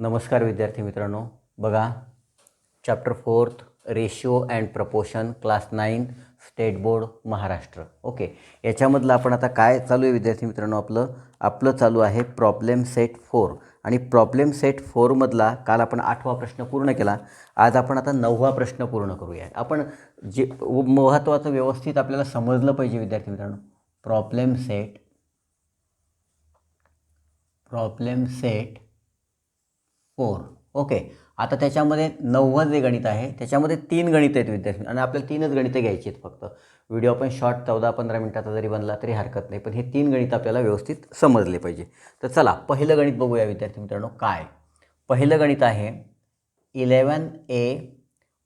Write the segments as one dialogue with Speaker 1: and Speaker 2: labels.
Speaker 1: नमस्कार विद्यार्थी मित्रांनो, बघा chapter 4 ratio and proportion class 9 state board Maharashtra. Okay, याच्यामधलं आपण आता काय चालू आहे विद्यार्थी मित्रांनो, आपलं चालू आहे प्रॉब्लेम सेट 4. आणि प्रॉब्लेम सेट 4मधला काल आपण 8वा प्रश्न पूर्ण केला. आज आपण आता 9वा प्रश्न पूर्ण करूया. आपण जे महत्त्वाचं व्यवस्थित आपल्याला समजलं पाहिजे विद्यार्थी मित्रांनो, प्रॉब्लेम सेट 4. ओके, आता त्याच्यामध्ये 9वं जे गणित आहे त्याच्यामध्ये 3 गणित आहेत विद्यार्थी, आणि आपल्याला 3च गणितं घ्यायची आहेत फक्त. व्हिडिओ आपण शॉर्ट 14-15 मिनिटाचा जरी बनला तरी हरकत नाही, पण हे 3 गणित आपल्याला व्यवस्थित समजले पाहिजे. तर चला पहिलं गणित बघूया विद्यार्थी मित्रांनो. काय पहिलं गणित आहे 11A.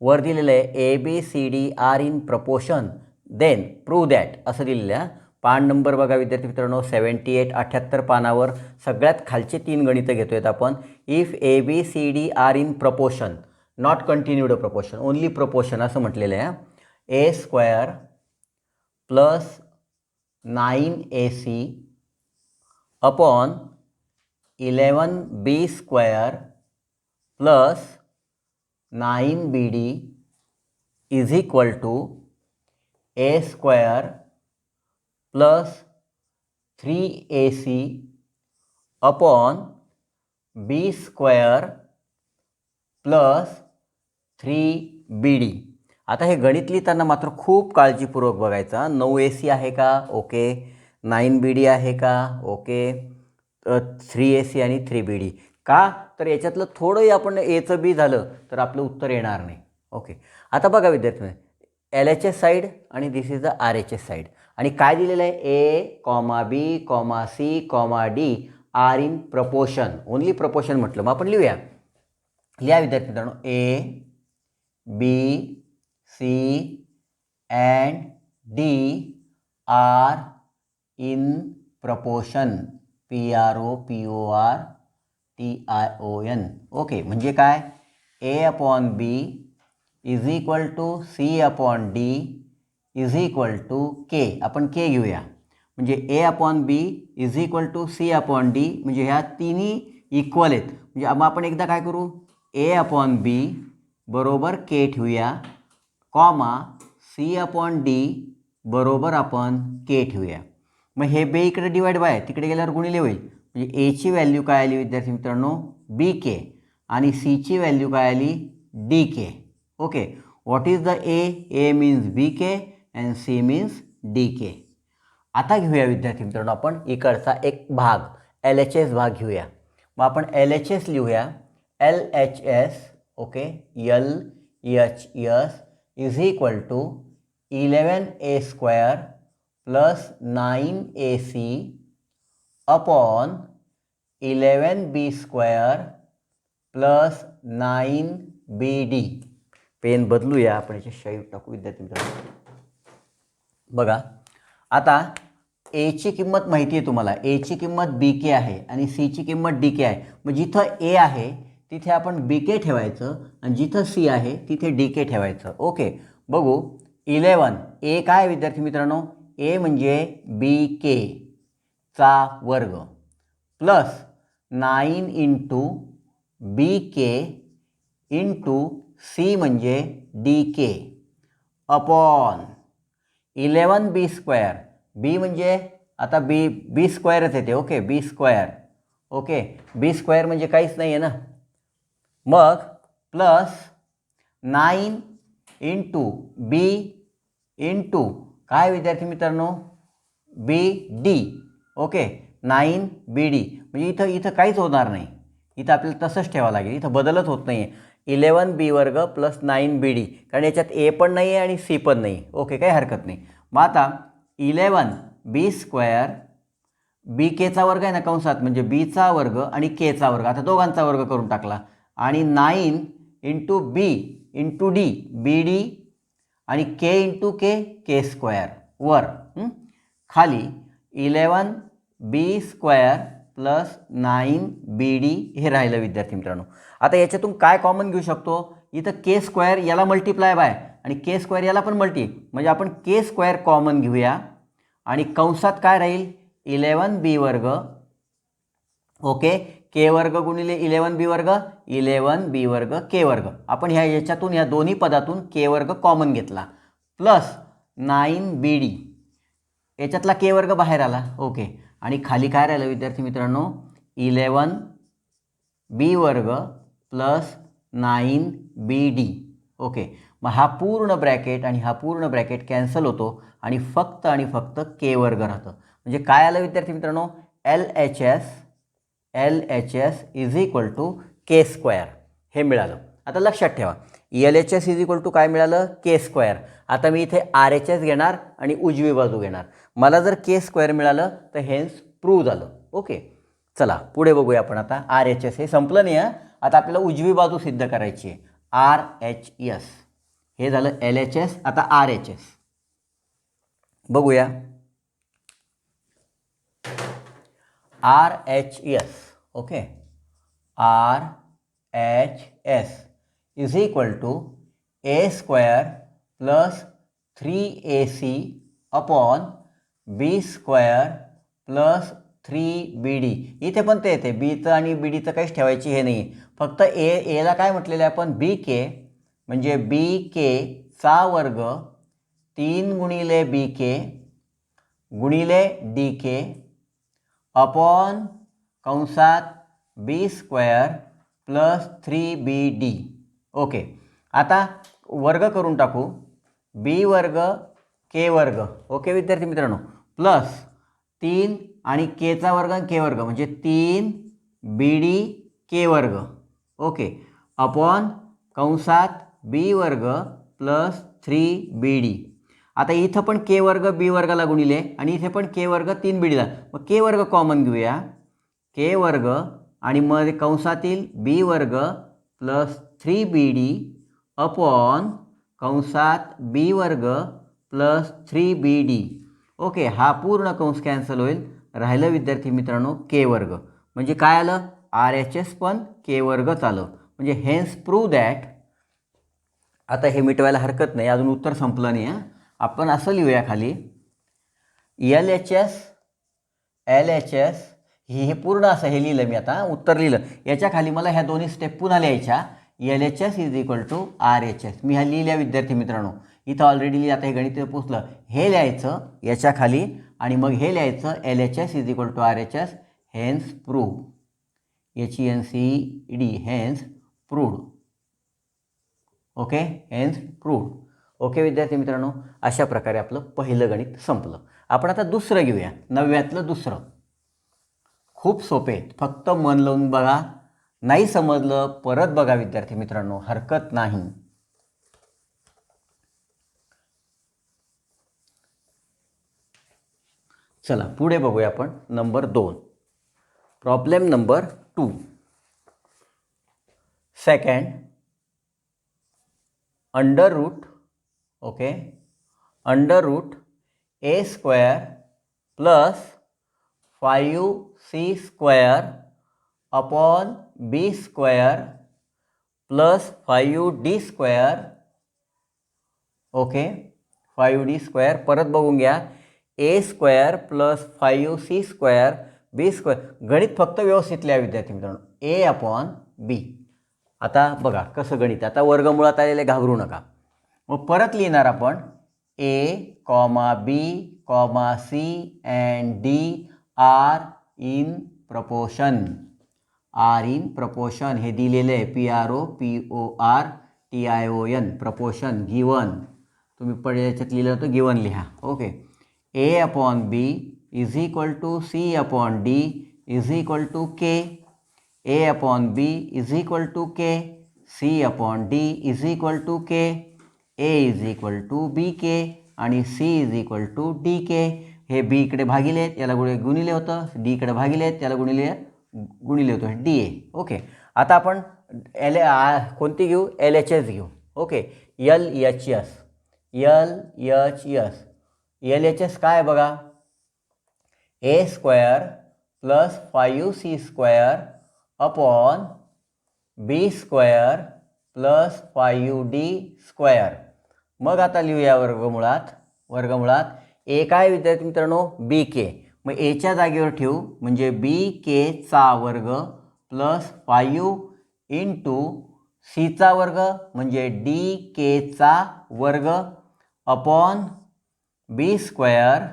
Speaker 1: वर दिलेलं आहे ABCD are in proportion then prove that असं दिलेलं आहे. पान नंबर बघा विद्यार्थी मित्रांनो 78 78 पानावर सगळ्यात खालचे 3 गणितं घेतोय आपण. If ABCD are in proportion, not continued proportion, only proportion असं म्हटलेलं आहे. A² plus 9AC upon 11B² plus 9BD is equal to A² plus 3AC upon B² plus 3BD. आता हे गणित लिहिताना मात्र खूप काळजीपूर्वक बघायचा. 9AC आहे का? ओके. 9BD आहे का? ओके. 3AC आणि 3BD का? तर याच्यातलं थोडंही आपण एचं बी झालं तर आपलं उत्तर येणार नाही. ओके, आता बघा विद्यार्थी, LHS साईड आणि दिस इज द RHS साईड. आणि काय दिलेलं आहे? A, B, C, D are in proportion, only proportion म्हटलं. मग आपण लिहूया विद्यार्थी मित्रांनो. A, B, C and D are in proportion, PROPORTION. Okay, म्हणजे काय? A upon B is equal to C upon D is equal to K. आपण K घेऊया, म्हणजे A upon B is equal to C upon D, म्हणजे ह्या तिन्ही equal आहेत. म्हणजे मग आपण एकदा काय करू, A अपॉन B बरोबर K ठेवूया, कॉमा C अपॉन D बरोबर आपण K ठेवूया. मग हे बे इकडे डिवाइड बाय तिकडे गेल्यावर गुणिले होईल. म्हणजे Aची व्हॅल्यू काय आली विद्यार्थी मित्रांनो? BK. आणि Cची व्हॅल्यू काय आली? DK. Okay, what is the A means BK and C means DK. आता घेऊया विद्यार्थी मित्रांनो आपण इकडचा एक भाग, LHS भाग घेऊया. मग आपण LHS लिहूया. LHS, okay, LHS is equal to 11A² plus 9AC upon 11B² plus 9BD. Pen बदलूया आपण, याची शाई टाकू विद्यार्थी मित्रांनो. बघा आता Aची किंमत माहिती आहे तुम्हाला. Aची किंमत BK आहे आणि Cची किंमत DK आहे. मग जिथं A आहे तिथे आपण BK ठेवायचं आणि जिथं C आहे तिथे DK ठेवायचं. ओके, बघू 11. A काय विद्यार्थी मित्रांनो? A म्हणजे BK चा वर्ग plus 9 into BK into C म्हणजे DK अपॉन 11B². B म्हणजे आता B² येते. Okay, B². ओके, B² म्हणजे काहीच नाही आहे ना. मग प्लस 9 इंटू B इंटू काय विद्यार्थी मित्रांनो? BD. Okay, 9BD. म्हणजे इथं काहीच होणार नाही. इथं आपल्याला तसंच ठेवावं लागेल, इथं बदलच होत नाही आहे. 11B² प्लस 9BD, कारण याच्यात A पण नाही आहे आणि C पण नाही. ओके, काही हरकत नाही. मग आता 11B² BKचा वर्ग आहे ना कंसात, म्हणजे Bचा वर्ग आणि Kचा वर्ग, आता दोघांचा वर्ग करून टाकला. आणि 9 into B into D BD आणि K इंटू K² वर खाली 11B² प्लस 9BD हे राहिलं विद्यार्थी मित्रांनो. आता याच्यातून काय कॉमन घेऊ शकतो? इथं K² याला मल्टिप्लाय बाय आणि K² याला पण मल्टी, म्हणजे आपण K² कॉमन घेऊया आणि कंसात काय राहील? 11B², ओके, के वर्ग गुणिले 11b वर्ग 11b वर्ग के वर्ग. आपण याच्यातून या दोन्ही पदातून के वर्ग कॉमन घेतला प्लस 9bd याच्यातला के वर्ग बाहेर आला. ओके. आणि खाली काय राहिलं विद्यार्थी मित्रांनो 11b वर्ग प्लस 9bd. ओके. मग हा पूर्ण ब्रॅकेट आणि हा पूर्ण ब्रॅकेट कॅन्सल होतो आणि फक्त के वर्ग राहतं. म्हणजे काय आलं विद्यार्थी मित्रांनो LHS is equal to K square हे मिळालं. आता लक्षात ठेवा LHS इज इक्वल टू काय मिळालं के स्क्वेअर. आता मी इथे RHS घेणार आणि उजवी बाजू घेणार. मला जर के स्क्वेअर मिळालं तर हेन्स प्रूव्ह झालं. ओके. चला पुढे बघूया आपण आता RHS हे संपलं नाही आहे. आता आपल्याला उजवी बाजू सिद्ध करायची आहे RHS. हे झालं LHS. आता RHS बघूया. RHS okay RHS is equal to a square plus 3ac upon b square plus 3bd. इथे पण ते येते बीचं आणि बीडीचं काहीच ठेवायची हे नाही. फक्त एला काय म्हटलेलं आहे आपण BK म्हणजे BK चा वर्ग 3 गुणिले BK गुणिले DK अपॉन कंसात b square plus 3bd. Okay. आता वर्ग करून टाकू b वर्ग के वर्ग. ओके विद्यार्थी मित्रांनो प्लस 3 आणि केचा वर्ग आणि के वर्ग म्हणजे 3bd के वर्ग. ओके. अपॉन कंसात b वर्ग प्लस 3bd. आता इथं पण के वर्ग बी वर्गाला गुणिले आणि इथे पण के वर्ग 3bdला. मग के वर्ग कॉमन घेऊया के वर्ग आणि मग कंसातील बी वर्ग प्लस 3bd अपॉन कंसात बी वर्ग प्लस 3bd. ओके. हा पूर्ण कंस कॅन्सल होईल. राहिलं विद्यार्थी मित्रांनो के वर्ग. म्हणजे काय आलं RHS पण के वर्गच आलं. म्हणजे हेन्स प्रूव्ह दॅट. आता हे मिटवायला हरकत नाही अजून उत्तर संपलं नाही आहे. आपण असं लिहूया खाली LHS हे पूर्ण असं हे लिहिलं मी. आता उत्तर लिहिलं. याच्या खाली मला ह्या दोन्ही स्टेप पुन्हा लिहायच्या. LHS is equal to RHS मी ह्या लिहिल्या विद्यार्थी मित्रांनो. इथं ऑलरेडी लिहिलं. आता हे गणित पोचलं. हे लिहायचं याच्या खाली आणि मग हे लिहायचं LHS is equal to RHS hence prove HENCED hence proved. Okay. Hence proved. Okay विद्यार्थी मित्रांनो अशा प्रकारे आपलं पहिलं गणित संपलं. आपण आता दुसरं घेऊया. 9व्यातलं दुसरं. खूप सोपे आहेत. फक्त मन लावून बघा. नाही समजलं परत बघा विद्यार्थी मित्रांनो हरकत नाही. चला पुढे बघूया आपण number 2. Problem number 2. Second under root okay under root a square plus 5c square upon b square plus 5d square. Okay 5d square. परत बघून घ्या a square plus 5c square b square. गणित फक्त व्यवस्थित लिहा विद्यार्थी मित्रांनो a अपॉन b. आता बघा कसं गणित. आता वर्गमुळात आलेले घाबरू नका. मग परत लिहिणार आपण a, b, c and d are in proportion. हे दिलेलं आहे PROPORTION प्रपोर्शन गिवन. तुम्ही पहिले याच्यात लिहिलं होतं गिवन लिहा. Okay. a upon b is equal to c upon d is equal to k. a upon b is equal to k. c upon d is equal to k. a is equal to bk आणि c is equal to dk. हे b इकडे भागिलेत याला गुणिले होतं. d इकडे भागिलेत याला गुणिले होतं da. ओके. आता आपण कोणती घेऊ LHS घेऊ. Okay LHS. LHS काय बघा a square plus 5c square upon b square plus 5d square. मग आता लिहूया वर्गमुळात a काय विद्यार्थी मित्रांनो BK. मग एच्या जागेवर ठेवू म्हणजे BK चा वर्ग प्लस 5 इंटू सीचा वर्ग म्हणजे डी केचा वर्ग अपॉन बी स्क्वेअर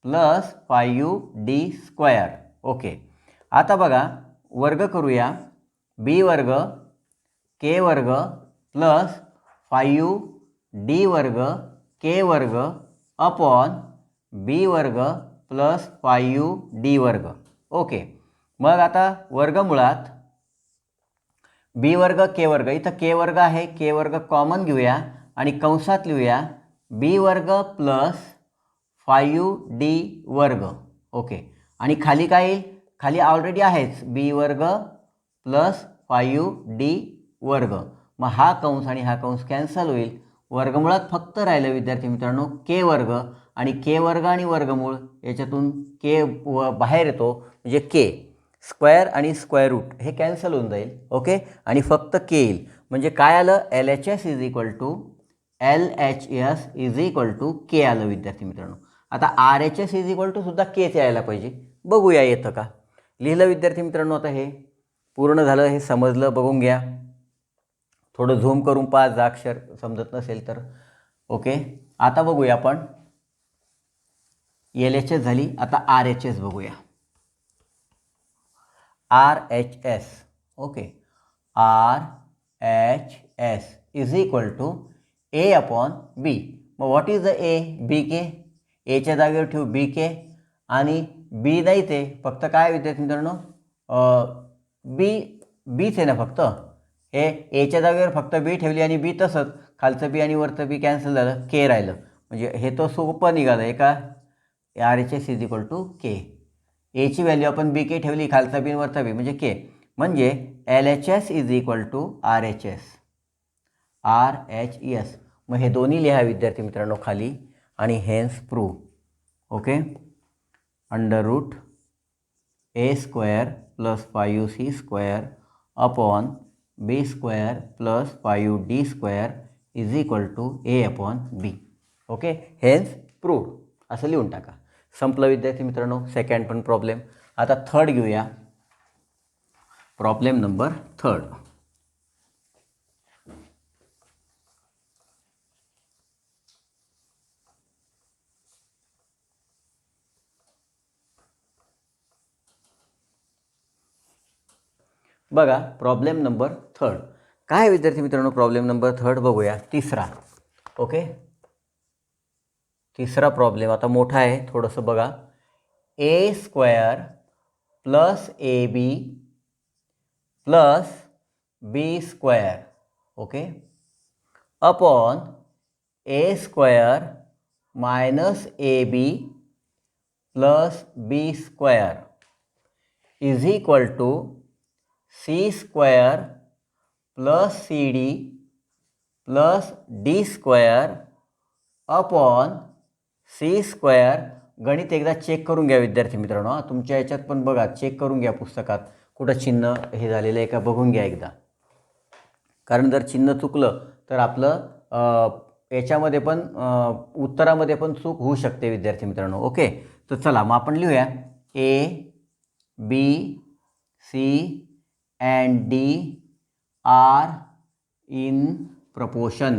Speaker 1: प्लस 5d². ओके, आता बघा वर्ग करूया. बी वर्ग के वर्ग प्लस 5d वर्ग के वर्ग अपॉन बी वर्ग प्लस 5d वर्ग. ओके, मग आता वर्गमुळात बी वर्ग के वर्ग, इथं के वर्ग आहे, के वर्ग कॉमन घेऊया आणि कंसात लिहूया बी वर्ग प्लस 5d वर्ग. ओके, आणि खाली काय येईल? खाली ऑलरेडी आहेच बी वर्ग प्लस 5d वर्ग. मग हा कंस आणि हा कंस कॅन्सल होईल. वर्गमुळात फक्त राहिलं विद्यार्थी मित्रांनो के वर्ग, आणि के वर्ग आणि वर्गमूळ याच्यातून के बाहेर येतो म्हणजे के स्क्वेअर आणि स्क्वेअर रूट हे कॅन्सल होऊन जाईल. ओके, आणि फक्त के येईल. म्हणजे काय आलं? LHS इज इक्वल टू के आलं विद्यार्थी मित्रांनो. आता RHS इज इक्वल टू सुद्धा केच यायला पाहिजे. बघूया येतं का. लिहिलं विद्यार्थी मित्रांनो. आता हे पूर्ण झालं, हे समजलं, बघून घ्या. थोडं झूम करून पहा जर अक्षर समजत नसेल तर. ओके, आता बघूया आपण. LHS झाली, आता RHS बघूया. RHS. Okay, RHS is equal to A upon B. मग what is the A? B K. एच्या जागेवर ठेवू बी के, आणि बी नाही ते फक्त काय विद्यार्थी मित्रांनो बीच आहे ना फक्त. हे एच्या जागेवर फक्त बी ठेवली आणि बी तसंच, खालचं बी आणि वरचं बी कॅन्सल झालं, के राहिलं. म्हणजे हे तो सोपं निघालं आहे का. RHS इज इक्वल टू के. एची व्हॅल्यू आपण बी के ठेवली, खालचा बी वरचा बी म्हणजे के. म्हणजे LHS is equal to RHS. मग हे दोन्ही लिहा विद्यार्थी मित्रांनो खाली, आणि hence prove. Okay, under root A² plus 5c² upon B² plus 5d² is equal to A upon B. Okay, hence proved असं लिहून टाका. संपलं विद्यार्थी मित्रांनो सेकंड पण प्रॉब्लेम. आता थर्ड घेऊया. Problem number 3. बघा प्रॉब्लेम नंबर 3 काय विद्यार्थी मित्रांनो. प्रॉब्लेम नंबर 3 बघूया. तिसरा. ओके, तिसरा प्रॉब्लेम आता मोठा आहे थोडंसं बघा. A² plus AB plus B². Okay, upon A² minus AB plus B² is equal to C² plus CD plus D² upon C². गणित एकदा चेक करून घ्या विद्यार्थी मित्रांनो. तुमच्या याच्यात पण बघा, चेक करून घ्या पुस्तकात कुठं चिन्ह हे झालेलं आहे का बघून घ्या एकदा. कारण जर चिन्ह चुकलं तर आपलं याच्यामध्ये पण उत्तरामध्ये पण चूक होऊ शकते विद्यार्थी मित्रांनो. ओके, तर चला मग आपण लिहूया A, B, C and D are in proportion.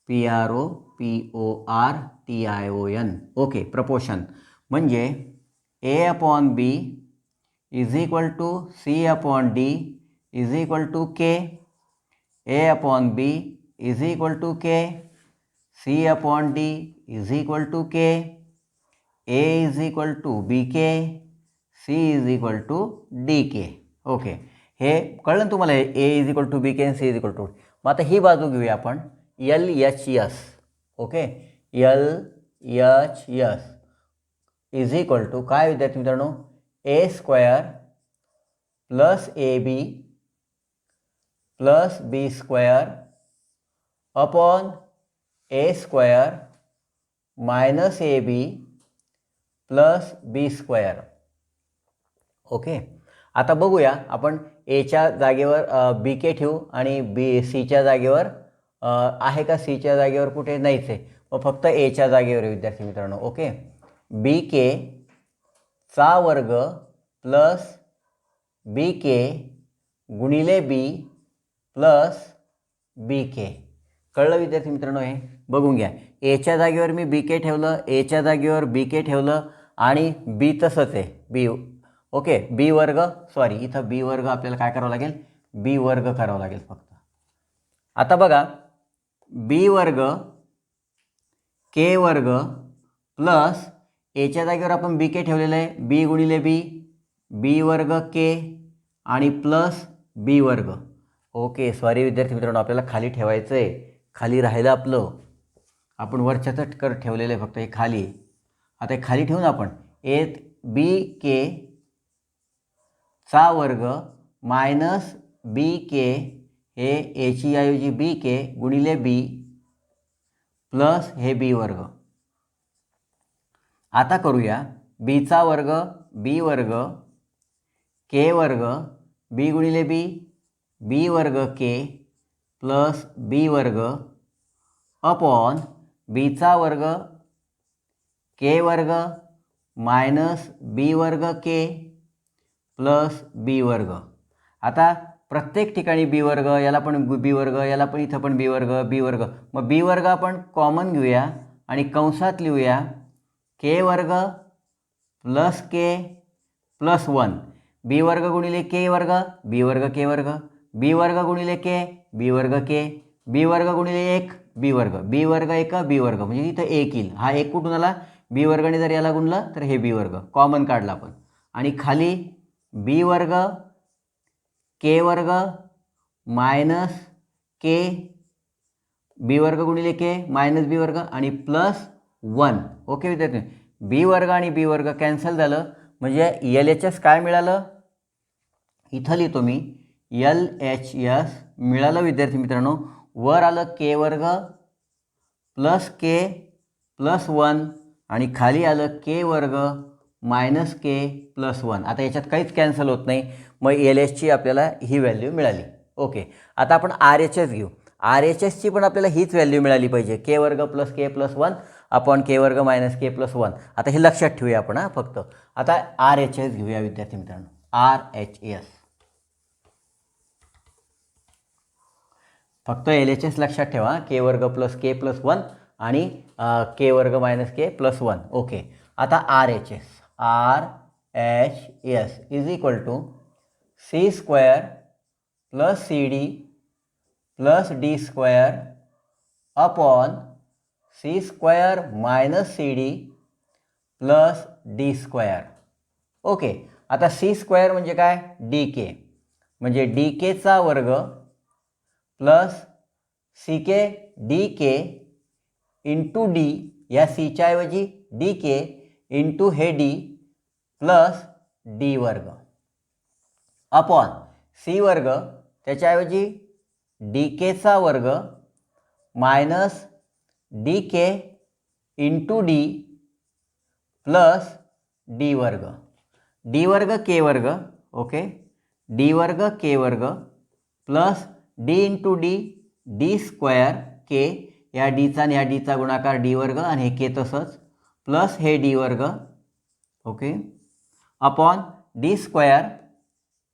Speaker 1: PROPORTION. Okay, proportion म्हणजे A upon B is equal to C upon D is equal to K. A upon B is equal to K. C upon D is equal to K. A is equal to BK. C is equal to DK. Okay, हे कळलं तुम्हाला. A is equal to BK आणि C is equal to. मग आता ही बाजू घेऊया आपण LHS. Okay, LHS is equal to काय विद्यार्थी मित्रांनो A² plus AB plus B² upon A² minus AB plus B². Okay, आता बघूया आपण एच्या जागेवर BK ठेवू आणि सीच्या जागेवर आहे का. सीच्या जागेवर कुठे नाहीच आहे, मग फक्त एच्या जागेवर आहे विद्यार्थी मित्रांनो. ओके, BK चा वर्ग प्लस बी के गुणिले बी प्लस बी के. कळलं विद्यार्थी मित्रांनो? हे बघून घ्या. एच्या जागेवर मी बी के ठेवलं, एच्या जागेवर बी के ठेवलं आणि बी तसंच आहे बी. ओके, बी वर्ग, सॉरी इथं बी वर्ग आपल्याला काय करावं लागेल, बी वर्ग करावं लागेल फक्त. आता बघा, बी वर्ग के वर्ग प्लस एच्या जागेवर आपण बी के ठेवलेलं आहे, बी गुणिले बी, बी वर्ग के आणि प्लस बी वर्ग. ओके, सॉरी विद्यार्थी मित्रांनो, आपल्याला खाली ठेवायचं आहे, खाली राहिलं आपलं, आपण वरच्याच कर ठेवलेलं आहे फक्त, हे खाली. आता हे खाली ठेवून आपण बी के चा वर्ग मायनस बी के, हे एची ऐवजी बी के गुणिले बी प्लस हे बी वर्ग. आता करूया बीचा वर्ग बी वर्ग के वर्ग बी गुणिले बी, बी वर्ग के प्लस बी वर्ग अपॉन बीचा वर्ग के वर्ग मायनस बी वर्ग के प्लस बी वर्ग. आता प्रत्येक ठिकाणी बी वर्ग, याला पण बी वर्ग, याला पण इथं पण बी वर्ग बी वर्ग. मग बी वर्ग आपण कॉमन घेऊया आणि कंसात लिहूया के वर्ग प्लस के प्लस 1. बी वर्ग गुणिले के वर्ग, बी वर्ग के वर्ग, बी वर्ग गुणिले के, बी वर्ग के, बी वर्ग गुणिले 1 बी वर्ग, बी वर्ग 1 बी वर्ग, म्हणजे इथं 1 येईल. हा 1 कुठून आला, बी वर्गाने जर याला गुणलं तर हे बी वर्ग कॉमन काढला आपण. आणि खाली बी वर्ग के वर्ग मायनस के, बी वर्ग गुणिले के मायनस बी वर्ग आणि प्लस 1. ओके विद्यार्थी, बी वर्ग आणि बी वर्ग कॅन्सल झालं, म्हणजे एल एच एस काय मिळालं, इथं लिहितो मी एल एच एस मिळालं विद्यार्थी मित्रांनो. वर आलं के वर्ग प्लस के प्लस 1 आणि खाली आलं के वर्ग मायनस के प्लस 1. आता याच्यात काहीच कॅन्सल होत नाही, मग एल एचची आपल्याला ही व्हॅल्यू मिळाली. ओके, आता आपण आर एच एस घेऊ. आर एच एसची पण आपल्याला हीच व्हॅल्यू मिळाली पाहिजे, के वर्ग प्लस के प्लस 1 आपण के वर्ग मायनस के प्लस 1. आता हे लक्षात ठेवूया आपण फक्त. आता आर एच एस घेऊया विद्यार्थी मित्रांनो. आर एच एस फक्त एल एच एस लक्षात ठेवा, के वर्ग प्लस के प्लस 1 आणि के वर्ग मायनस के प्लस 1. ओके, आता R H S is equal to C square plus C D plus D square upon C square minus C D plus D square. Okay, आता C square म्हणजे काय, D K, म्हणजे D केचा वर्ग plus C K D K into D, या सीच्या ऐवजी D K into हे डी प्लस डी वर्ग अपॉन सी वर्ग, त्याच्याऐवजी डी केचा वर्ग minus D K into D plus D वर्ग, डी वर्ग के वर्ग. ओके, डी वर्ग के वर्ग plus D into D D square K, या डीचा आणि ह्या डीचा गुणाकार डी वर्ग आणि हे के तसंच प्लस हे डी वर्ग. ओके, अपॉन डी स्क्वेअर,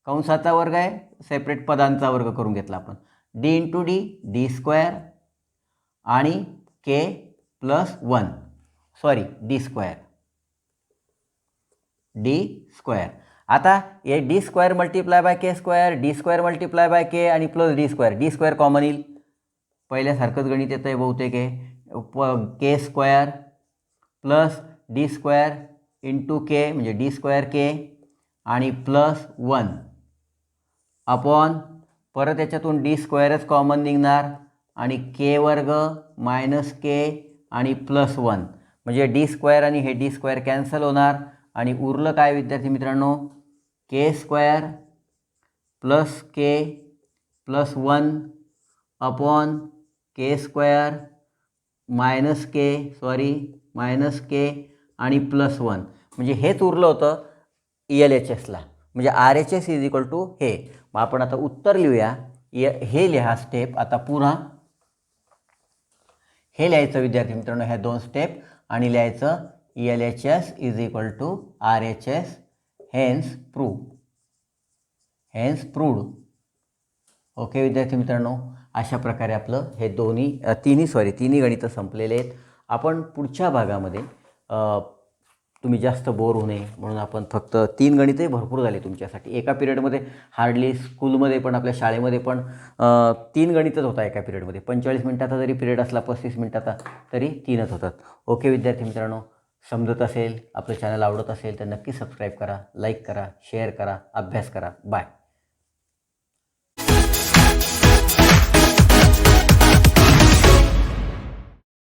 Speaker 1: कंसाचा वर्ग आहे, सेपरेट पदांचा वर्ग करून घेतला आपण, D into D D square आणि K plus 1, sorry D square D square. आता ये D square multiply by K square, D square multiply by K आणि प्लस डी स्क्वेअर कॉमन येईल. पहिल्यासारखंच गणित येतं आहे बहुतेक आहे. K square plus D square into K म्हणजे डी स्क्वेअर के आणि प्लस 1 अपॉन परत याच्यातून डी स्क्वेअरच कॉमन निघणार आणि के वर्ग मायनस के आणि प्लस 1, म्हणजे डी स्क्वेअर आणि हे डी स्क्वेअर कॅन्सल होणार आणि उरलं काय विद्यार्थी मित्रांनो, के स्क्वेअर प्लस के प्लस 1 अपॉन के स्क्वेअर मायनस के आणि प्लस 1, म्हणजे हेच उरलं होतं एल एच एसला, म्हणजे R H S is equal to हे. मग आपण आता उत्तर लिहूया. हे लिहा स्टेप, आता पुन्हा हे लिहायचं विद्यार्थी मित्रांनो, ह्या 2 स्टेप आणि लिहायचं L H S is equal to R H S, hence prove. Hence proved. Okay विद्यार्थी मित्रांनो, अशा प्रकारे आपलं हे तिन्ही गणितं संपलेले आहेत. आपण पुढच्या भागामध्ये तुम्ही जास्त बोर होऊ नये म्हणून आपण फक्त 3 गणितही भरपूर झाले तुमच्यासाठी. एका पिरियडमध्ये हार्डली स्कूलमध्ये पण आपल्या शाळेमध्ये पण 3 गणितच होता एका पिरियडमध्ये. 45 मिनिटाचा जरी पिरियड असला 35 मिनिटाचा तरी 3च होतात. ओके विद्यार्थी मित्रांनो, समजत असेल, आपलं चॅनल आवडत असेल तर नक्की सबस्क्राईब करा, लाईक करा, शेअर करा, अभ्यास करा. बाय.